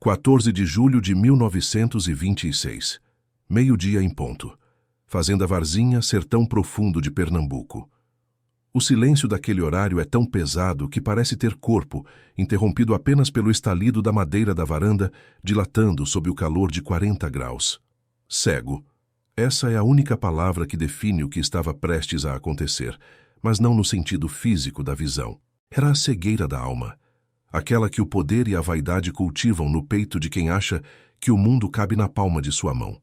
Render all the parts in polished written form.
14 de julho de 1926. Meio-dia em ponto. Fazenda Varzinha, sertão profundo de Pernambuco. O silêncio daquele horário é tão pesado que parece ter corpo, interrompido apenas pelo estalido da madeira da varanda, dilatando sob o calor de 40 graus. Cego. Essa é a única palavra que define o que estava prestes a acontecer, mas não no sentido físico da visão. Era a cegueira da alma. Aquela que o poder e a vaidade cultivam no peito de quem acha que o mundo cabe na palma de sua mão.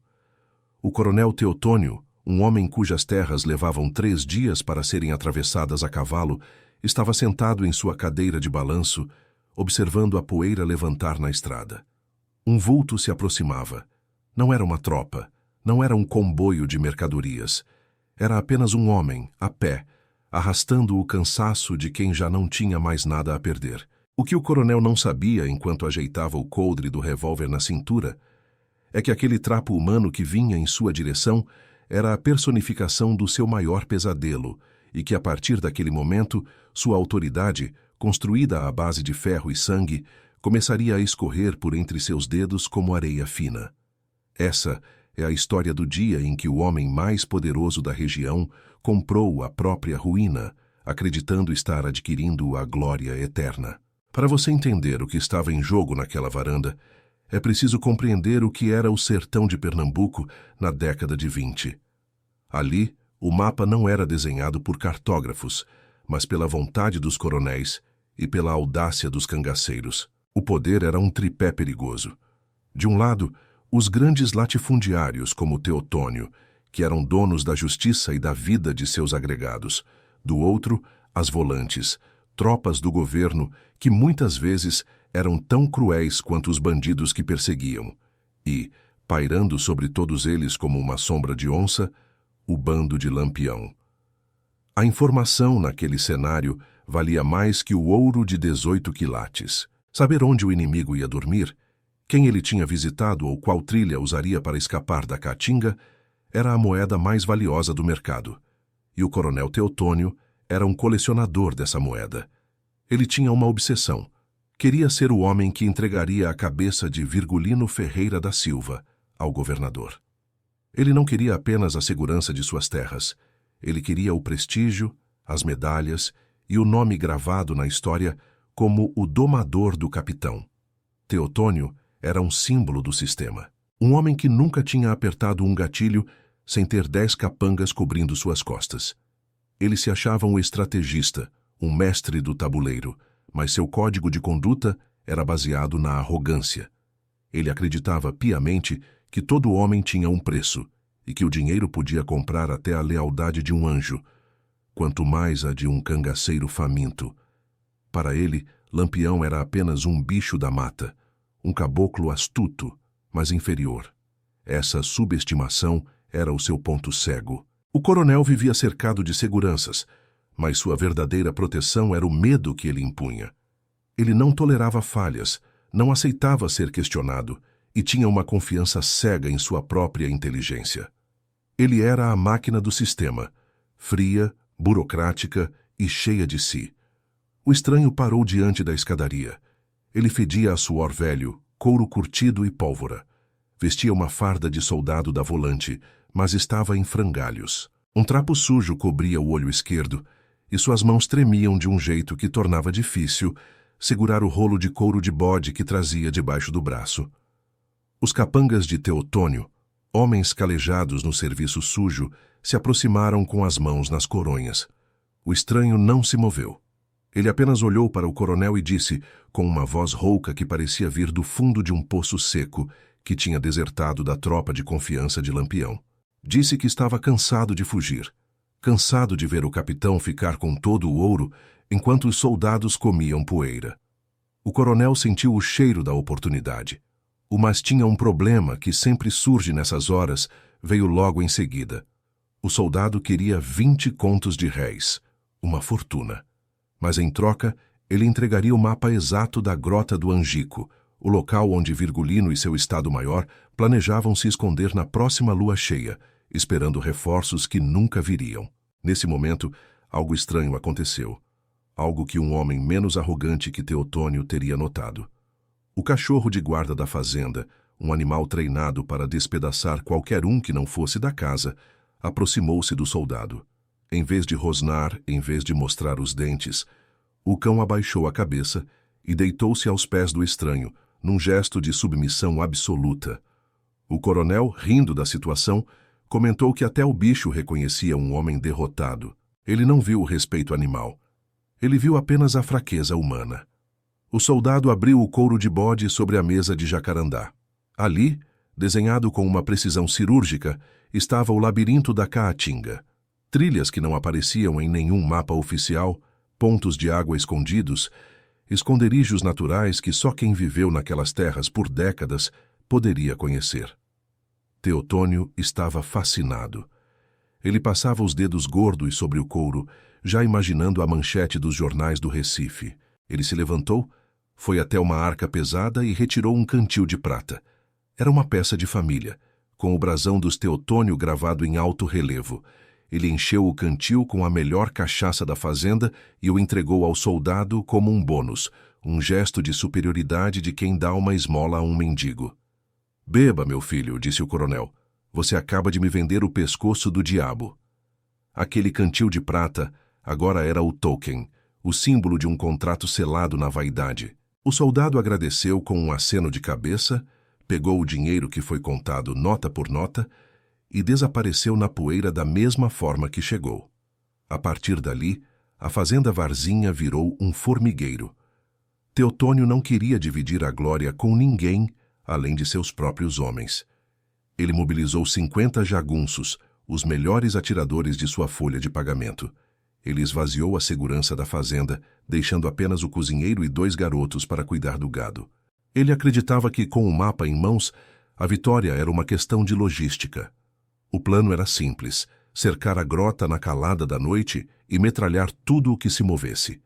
O coronel Teotônio, um homem cujas terras levavam 3 dias para serem atravessadas a cavalo, estava sentado em sua cadeira de balanço, observando a poeira levantar na estrada. Um vulto se aproximava. Não era uma tropa, não era um comboio de mercadorias. Era apenas um homem, a pé, arrastando o cansaço de quem já não tinha mais nada a perder. O que o coronel não sabia enquanto ajeitava o coldre do revólver na cintura é que aquele trapo humano que vinha em sua direção era a personificação do seu maior pesadelo e que, a partir daquele momento, sua autoridade, construída à base de ferro e sangue, começaria a escorrer por entre seus dedos como areia fina. Essa é a história do dia em que o homem mais poderoso da região comprou a própria ruína, acreditando estar adquirindo a glória eterna. Para você entender o que estava em jogo naquela varanda, é preciso compreender o que era o sertão de Pernambuco na década de 20. Ali, o mapa não era desenhado por cartógrafos, mas pela vontade dos coronéis e pela audácia dos cangaceiros. O poder era um tripé perigoso. De um lado, os grandes latifundiários como Teotônio, que eram donos da justiça e da vida de seus agregados. Do outro, as volantes, tropas do governo que muitas vezes eram tão cruéis quanto os bandidos que perseguiam. E, pairando sobre todos eles como uma sombra de onça, o bando de Lampião. A informação naquele cenário valia mais que o ouro de 18 quilates. Saber onde o inimigo ia dormir, quem ele tinha visitado ou qual trilha usaria para escapar da caatinga, era a moeda mais valiosa do mercado. E o coronel Teotônio era um colecionador dessa moeda. Ele tinha uma obsessão. Queria ser o homem que entregaria a cabeça de Virgulino Ferreira da Silva ao governador. Ele não queria apenas a segurança de suas terras. Ele queria o prestígio, as medalhas e o nome gravado na história como o domador do capitão. Teotônio era um símbolo do sistema. Um homem que nunca tinha apertado um gatilho sem ter 10 capangas cobrindo suas costas. Ele se achava um estrategista, um mestre do tabuleiro, mas seu código de conduta era baseado na arrogância. Ele acreditava piamente que todo homem tinha um preço e que o dinheiro podia comprar até a lealdade de um anjo, quanto mais a de um cangaceiro faminto. Para ele, Lampião era apenas um bicho da mata, um caboclo astuto, mas inferior. Essa subestimação era o seu ponto cego. O coronel vivia cercado de seguranças, mas sua verdadeira proteção era o medo que ele impunha. Ele não tolerava falhas, não aceitava ser questionado e tinha uma confiança cega em sua própria inteligência. Ele era a máquina do sistema, fria, burocrática e cheia de si. O estranho parou diante da escadaria. Ele fedia a suor velho, couro curtido e pólvora. Vestia uma farda de soldado da volante, mas estava em frangalhos. Um trapo sujo cobria o olho esquerdo e suas mãos tremiam de um jeito que tornava difícil segurar o rolo de couro de bode que trazia debaixo do braço. Os capangas de Teotônio, homens calejados no serviço sujo, se aproximaram com as mãos nas coronhas. O estranho não se moveu. Ele apenas olhou para o coronel e disse, com uma voz rouca que parecia vir do fundo de um poço seco, que tinha desertado da tropa de confiança de Lampião. Disse que estava cansado de fugir, cansado de ver o capitão ficar com todo o ouro enquanto os soldados comiam poeira. O coronel sentiu o cheiro da oportunidade. O mas tinha um problema que sempre surge nessas horas, veio logo em seguida. O soldado queria 20 contos de réis, uma fortuna. Mas em troca, ele entregaria o mapa exato da Grota do Angico, o local onde Virgulino e seu Estado-Maior planejavam se esconder na próxima lua cheia, esperando reforços que nunca viriam. Nesse momento, algo estranho aconteceu. Algo que um homem menos arrogante que Teotônio teria notado. O cachorro de guarda da fazenda, um animal treinado para despedaçar qualquer um que não fosse da casa, aproximou-se do soldado. Em vez de rosnar, em vez de mostrar os dentes, o cão abaixou a cabeça e deitou-se aos pés do estranho, num gesto de submissão absoluta. O coronel, rindo da situação, comentou que até o bicho reconhecia um homem derrotado. Ele não viu o respeito animal. Ele viu apenas a fraqueza humana. O soldado abriu o couro de bode sobre a mesa de jacarandá. Ali, desenhado com uma precisão cirúrgica, estava o labirinto da Caatinga. Trilhas que não apareciam em nenhum mapa oficial, pontos de água escondidos, esconderijos naturais que só quem viveu naquelas terras por décadas poderia conhecer. Teotônio estava fascinado. Ele passava os dedos gordos sobre o couro, já imaginando a manchete dos jornais do Recife. Ele se levantou, foi até uma arca pesada e retirou um cantil de prata. Era uma peça de família, com o brasão dos Teotônio gravado em alto relevo. Ele encheu o cantil com a melhor cachaça da fazenda e o entregou ao soldado como um bônus, um gesto de superioridade de quem dá uma esmola a um mendigo. "Beba, meu filho", disse o coronel. "Você acaba de me vender o pescoço do diabo." Aquele cantil de prata agora era o token, o símbolo de um contrato selado na vaidade. O soldado agradeceu com um aceno de cabeça, pegou o dinheiro que foi contado nota por nota e desapareceu na poeira da mesma forma que chegou. A partir dali, a fazenda Varzinha virou um formigueiro. Teotônio não queria dividir a glória com ninguém além de seus próprios homens. Ele mobilizou 50 jagunços, os melhores atiradores de sua folha de pagamento. Ele esvaziou a segurança da fazenda, deixando apenas o cozinheiro e 2 garotos para cuidar do gado. Ele acreditava que, com o mapa em mãos, a vitória era uma questão de logística. O plano era simples: cercar a grota na calada da noite e metralhar tudo o que se movesse.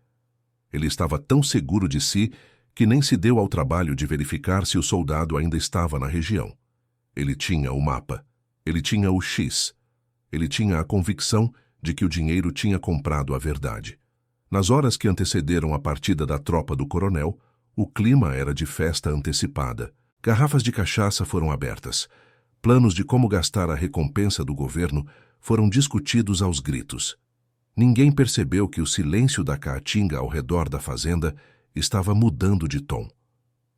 Ele estava tão seguro de si que nem se deu ao trabalho de verificar se o soldado ainda estava na região. Ele tinha o mapa. Ele tinha o X. Ele tinha a convicção de que o dinheiro tinha comprado a verdade. Nas horas que antecederam a partida da tropa do coronel, o clima era de festa antecipada. Garrafas de cachaça foram abertas. Planos de como gastar a recompensa do governo foram discutidos aos gritos. Ninguém percebeu que o silêncio da caatinga ao redor da fazenda estava mudando de tom.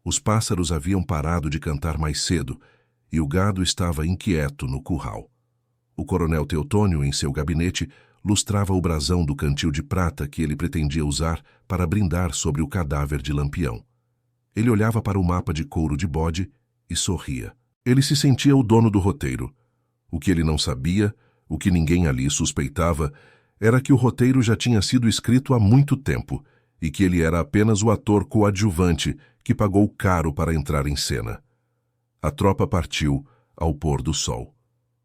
Os pássaros haviam parado de cantar mais cedo e o gado estava inquieto no curral. O coronel Teotônio, em seu gabinete, lustrava o brasão do cantil de prata que ele pretendia usar para brindar sobre o cadáver de Lampião. Ele olhava para o mapa de couro de bode e sorria. Ele se sentia o dono do roteiro. O que ele não sabia, o que ninguém ali suspeitava, era que o roteiro já tinha sido escrito há muito tempo e que ele era apenas o ator coadjuvante que pagou caro para entrar em cena. A tropa partiu ao pôr do sol.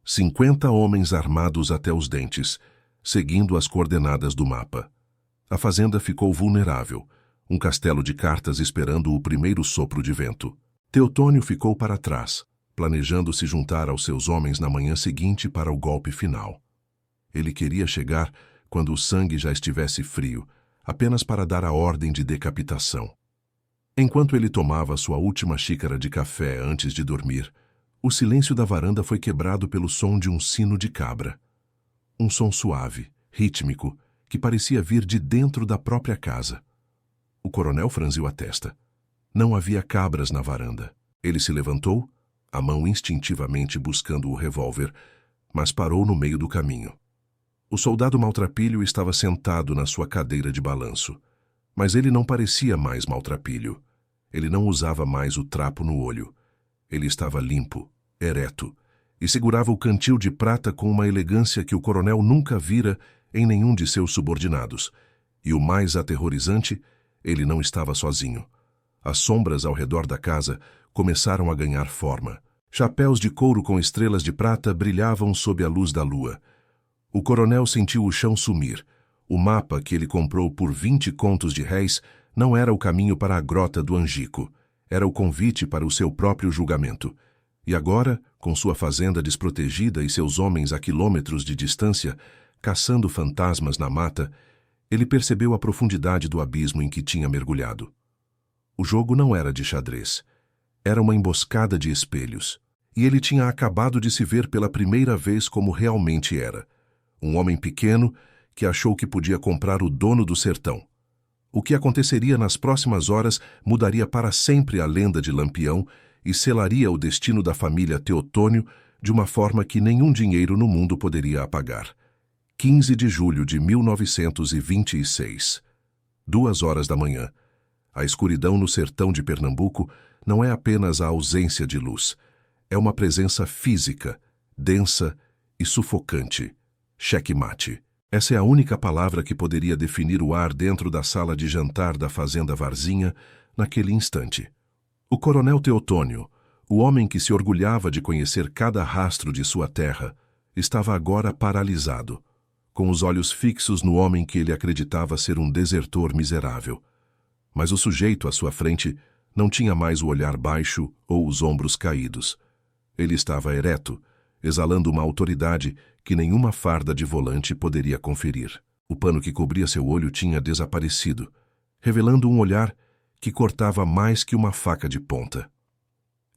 50 homens armados até os dentes, seguindo as coordenadas do mapa. A fazenda ficou vulnerável, um castelo de cartas esperando o primeiro sopro de vento. Teotônio ficou para trás, planejando se juntar aos seus homens na manhã seguinte para o golpe final. Ele queria chegar quando o sangue já estivesse frio, apenas para dar a ordem de decapitação. Enquanto ele tomava sua última xícara de café antes de dormir, o silêncio da varanda foi quebrado pelo som de um sino de cabra. Um som suave, rítmico, que parecia vir de dentro da própria casa. O coronel franziu a testa. Não havia cabras na varanda. Ele se levantou, a mão instintivamente buscando o revólver, mas parou no meio do caminho. O soldado maltrapilho estava sentado na sua cadeira de balanço. Mas ele não parecia mais maltrapilho. Ele não usava mais o trapo no olho. Ele estava limpo, ereto, e segurava o cantil de prata com uma elegância que o coronel nunca vira em nenhum de seus subordinados. E o mais aterrorizante, ele não estava sozinho. As sombras ao redor da casa começaram a ganhar forma. Chapéus de couro com estrelas de prata brilhavam sob a luz da lua. O coronel sentiu o chão sumir. O mapa que ele comprou por 20 contos de réis não era o caminho para a grota do Angico. Era o convite para o seu próprio julgamento. E agora, com sua fazenda desprotegida e seus homens a quilômetros de distância, caçando fantasmas na mata, ele percebeu a profundidade do abismo em que tinha mergulhado. O jogo não era de xadrez. Era uma emboscada de espelhos. E ele tinha acabado de se ver pela primeira vez como realmente era. Um homem pequeno que achou que podia comprar o dono do sertão. O que aconteceria nas próximas horas mudaria para sempre a lenda de Lampião e selaria o destino da família Teotônio de uma forma que nenhum dinheiro no mundo poderia apagar. 15 de julho de 1926. 2 horas da manhã. A escuridão no sertão de Pernambuco não é apenas a ausência de luz. É uma presença física, densa e sufocante. Checkmate. Essa é a única palavra que poderia definir o ar dentro da sala de jantar da fazenda Varzinha naquele instante. O coronel Teotônio, o homem que se orgulhava de conhecer cada rastro de sua terra, estava agora paralisado, com os olhos fixos no homem que ele acreditava ser um desertor miserável. Mas o sujeito à sua frente não tinha mais o olhar baixo ou os ombros caídos. Ele estava ereto, exalando uma autoridade que nenhuma farda de volante poderia conferir. O pano que cobria seu olho tinha desaparecido, revelando um olhar que cortava mais que uma faca de ponta.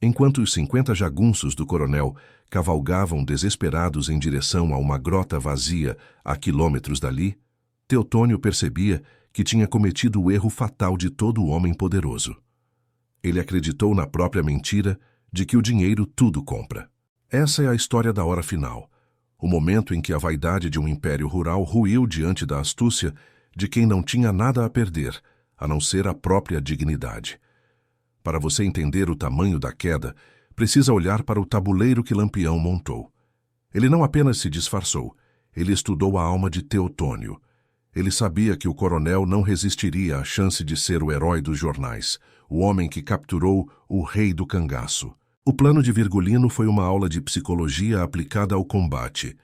Enquanto os 50 jagunços do coronel cavalgavam desesperados em direção a uma grota vazia a quilômetros dali, Teotônio percebia que tinha cometido o erro fatal de todo homem poderoso. Ele acreditou na própria mentira de que o dinheiro tudo compra. Essa é a história da hora final, o momento em que a vaidade de um império rural ruiu diante da astúcia de quem não tinha nada a perder, a não ser a própria dignidade. Para você entender o tamanho da queda, precisa olhar para o tabuleiro que Lampião montou. Ele não apenas se disfarçou, ele estudou a alma de Teotônio. Ele sabia que o coronel não resistiria à chance de ser o herói dos jornais, o homem que capturou o rei do cangaço. O plano de Virgulino foi uma aula de psicologia aplicada ao combate.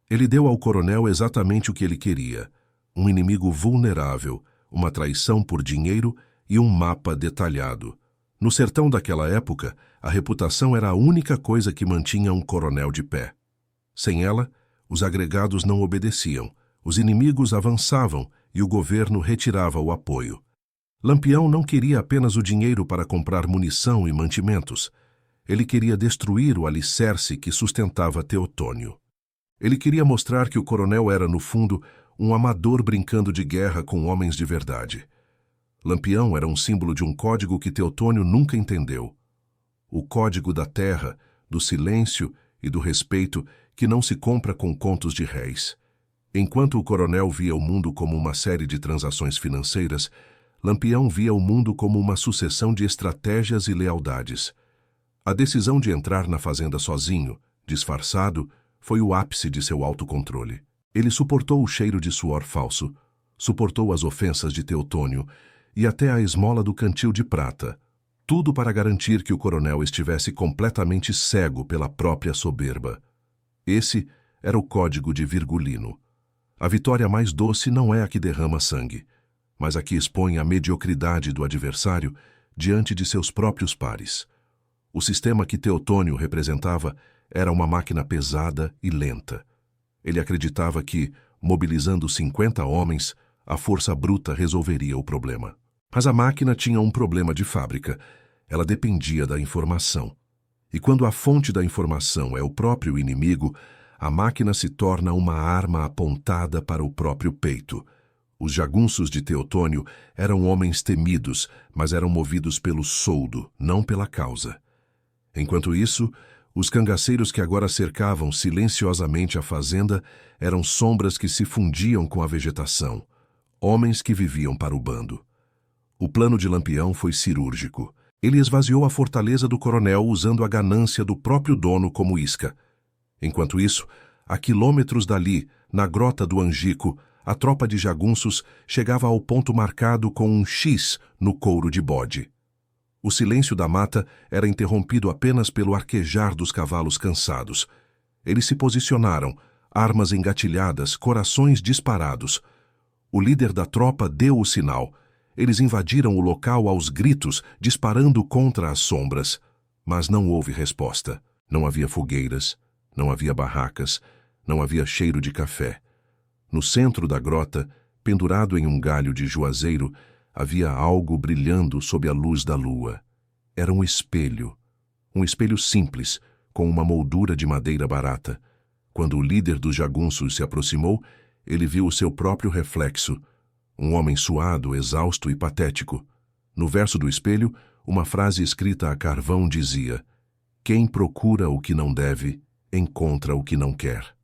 Ele deu ao coronel exatamente o que ele queria: um inimigo vulnerável, uma traição por dinheiro e um mapa detalhado. No sertão daquela época, a reputação era a única coisa que mantinha um coronel de pé. Sem ela, os agregados não obedeciam, os inimigos avançavam e o governo retirava o apoio. Lampião não queria apenas o dinheiro para comprar munição e mantimentos. Ele queria destruir o alicerce que sustentava Teotônio. Ele queria mostrar que o coronel era, no fundo, um amador brincando de guerra com homens de verdade. Lampião era um símbolo de um código que Teotônio nunca entendeu. O código da terra, do silêncio e do respeito que não se compra com contos de réis. Enquanto o coronel via o mundo como uma série de transações financeiras, Lampião via o mundo como uma sucessão de estratégias e lealdades. A decisão de entrar na fazenda sozinho, disfarçado, foi o ápice de seu autocontrole. Ele suportou o cheiro de suor falso, suportou as ofensas de Teotônio e até a esmola do cantil de prata, tudo para garantir que o coronel estivesse completamente cego pela própria soberba. Esse era o código de Virgulino. A vitória mais doce não é a que derrama sangue, mas a que expõe a mediocridade do adversário diante de seus próprios pares. O sistema que Teotônio representava era uma máquina pesada e lenta. Ele acreditava que, mobilizando 50 homens, a força bruta resolveria o problema. Mas a máquina tinha um problema de fábrica. Ela dependia da informação. E quando a fonte da informação é o próprio inimigo, a máquina se torna uma arma apontada para o próprio peito. Os jagunços de Teotônio eram homens temidos, mas eram movidos pelo soldo, não pela causa. Enquanto isso, os cangaceiros que agora cercavam silenciosamente a fazenda eram sombras que se fundiam com a vegetação, homens que viviam para o bando. O plano de Lampião foi cirúrgico. Ele esvaziou a fortaleza do coronel usando a ganância do próprio dono como isca. Enquanto isso, a quilômetros dali, na grota do Angico, a tropa de jagunços chegava ao ponto marcado com um X no couro de bode. O silêncio da mata era interrompido apenas pelo arquejar dos cavalos cansados. Eles se posicionaram, armas engatilhadas, corações disparados. O líder da tropa deu o sinal. Eles invadiram o local aos gritos, disparando contra as sombras. Mas não houve resposta. Não havia fogueiras, não havia barracas, não havia cheiro de café. No centro da grota, pendurado em um galho de juazeiro, havia algo brilhando sob a luz da lua. Era um espelho simples, com uma moldura de madeira barata. Quando o líder dos jagunços se aproximou, ele viu o seu próprio reflexo, um homem suado, exausto e patético. No verso do espelho, uma frase escrita a carvão dizia: "Quem procura o que não deve, encontra o que não quer."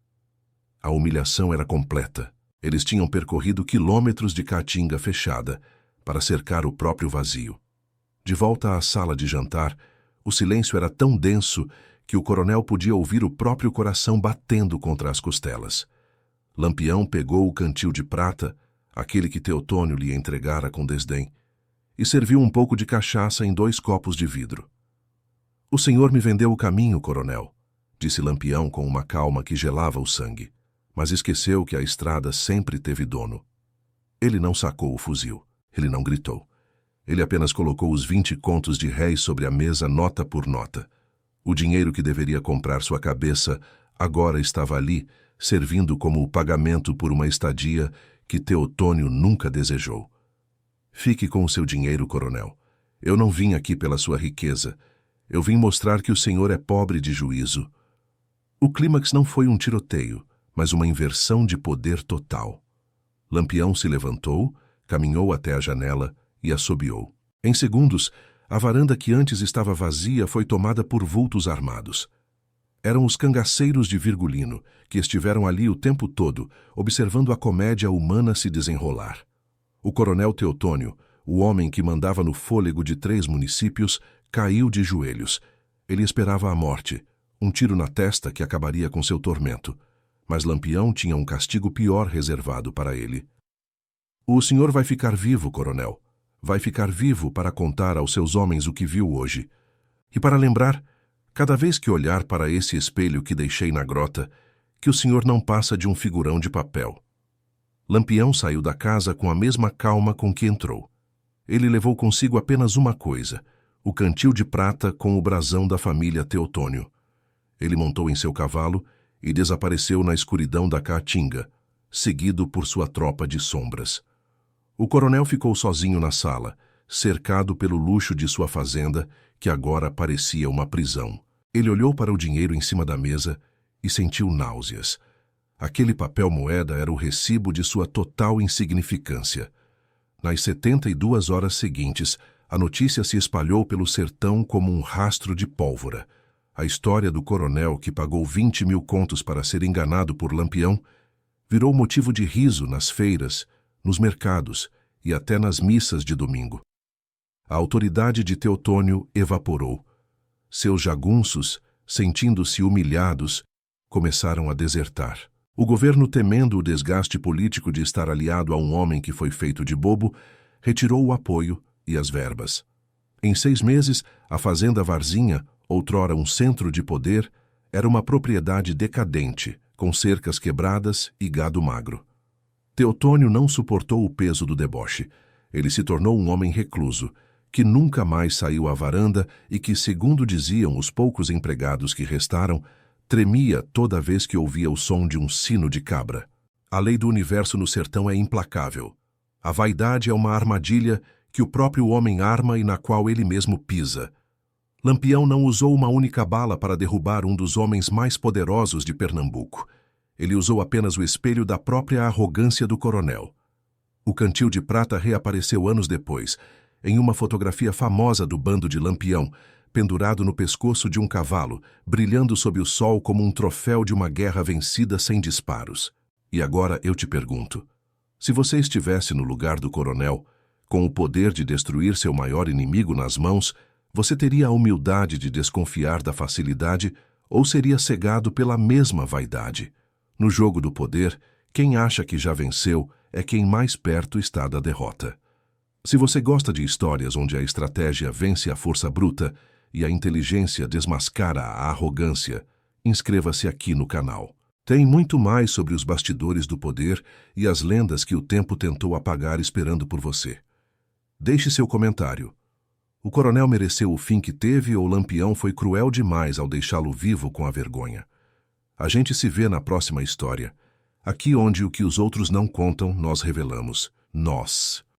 A humilhação era completa. Eles tinham percorrido quilômetros de caatinga fechada para cercar o próprio vazio. De volta à sala de jantar, o silêncio era tão denso que o coronel podia ouvir o próprio coração batendo contra as costelas. Lampião pegou o cantil de prata, aquele que Teotônio lhe entregara com desdém, e serviu um pouco de cachaça em 2 copos de vidro. "O senhor me vendeu o caminho, coronel", disse Lampião com uma calma que gelava o sangue, mas esqueceu que a estrada sempre teve dono. Ele não sacou o fuzil, ele não gritou. Ele apenas colocou os 20 contos de réis sobre a mesa nota por nota. O dinheiro que deveria comprar sua cabeça agora estava ali, servindo como o pagamento por uma estadia que Teotônio nunca desejou. "Fique com o seu dinheiro, coronel. Eu não vim aqui pela sua riqueza. Eu vim mostrar que o senhor é pobre de juízo." O clímax não foi um tiroteio, mas uma inversão de poder total. Lampião se levantou, caminhou até a janela e assobiou. Em segundos, a varanda que antes estava vazia foi tomada por vultos armados. Eram os cangaceiros de Virgulino, que estiveram ali o tempo todo, observando a comédia humana se desenrolar. O coronel Teotônio, o homem que mandava no fôlego de 3 municípios, caiu de joelhos. Ele esperava a morte, um tiro na testa que acabaria com seu tormento. Mas Lampião tinha um castigo pior reservado para ele. "O senhor vai ficar vivo, coronel. Vai ficar vivo para contar aos seus homens o que viu hoje. E para lembrar, cada vez que olhar para esse espelho que deixei na grota, que o senhor não passa de um figurão de papel." Lampião saiu da casa com a mesma calma com que entrou. Ele levou consigo apenas uma coisa: o cantil de prata com o brasão da família Teotônio. Ele montou em seu cavalo e desapareceu na escuridão da caatinga, seguido por sua tropa de sombras. O coronel ficou sozinho na sala, cercado pelo luxo de sua fazenda, que agora parecia uma prisão. Ele olhou para o dinheiro em cima da mesa e sentiu náuseas. Aquele papel moeda era o recibo de sua total insignificância. Nas 72 horas seguintes, a notícia se espalhou pelo sertão como um rastro de pólvora. A história do coronel que pagou 20 mil contos para ser enganado por Lampião virou motivo de riso nas feiras, nos mercados e até nas missas de domingo. A autoridade de Teotônio evaporou. Seus jagunços, sentindo-se humilhados, começaram a desertar. O governo, temendo o desgaste político de estar aliado a um homem que foi feito de bobo, retirou o apoio e as verbas. Em 6 meses, a fazenda Varzinha, outrora um centro de poder, era uma propriedade decadente, com cercas quebradas e gado magro. Teotônio não suportou o peso do deboche. Ele se tornou um homem recluso, que nunca mais saiu à varanda e que, segundo diziam os poucos empregados que restaram, tremia toda vez que ouvia o som de um sino de cabra. A lei do universo no sertão é implacável. A vaidade é uma armadilha que o próprio homem arma e na qual ele mesmo pisa. Lampião não usou uma única bala para derrubar um dos homens mais poderosos de Pernambuco. Ele usou apenas o espelho da própria arrogância do coronel. O cantil de prata reapareceu anos depois, em uma fotografia famosa do bando de Lampião, pendurado no pescoço de um cavalo, brilhando sob o sol como um troféu de uma guerra vencida sem disparos. E agora eu te pergunto, se você estivesse no lugar do coronel, com o poder de destruir seu maior inimigo nas mãos, você teria a humildade de desconfiar da facilidade ou seria cegado pela mesma vaidade? No jogo do poder, quem acha que já venceu é quem mais perto está da derrota. Se você gosta de histórias onde a estratégia vence a força bruta e a inteligência desmascara a arrogância, inscreva-se aqui no canal. Tem muito mais sobre os bastidores do poder e as lendas que o tempo tentou apagar esperando por você. Deixe seu comentário. O coronel mereceu o fim que teve ou Lampião foi cruel demais ao deixá-lo vivo com a vergonha? A gente se vê na próxima história. Aqui onde o que os outros não contam, nós revelamos. Nós.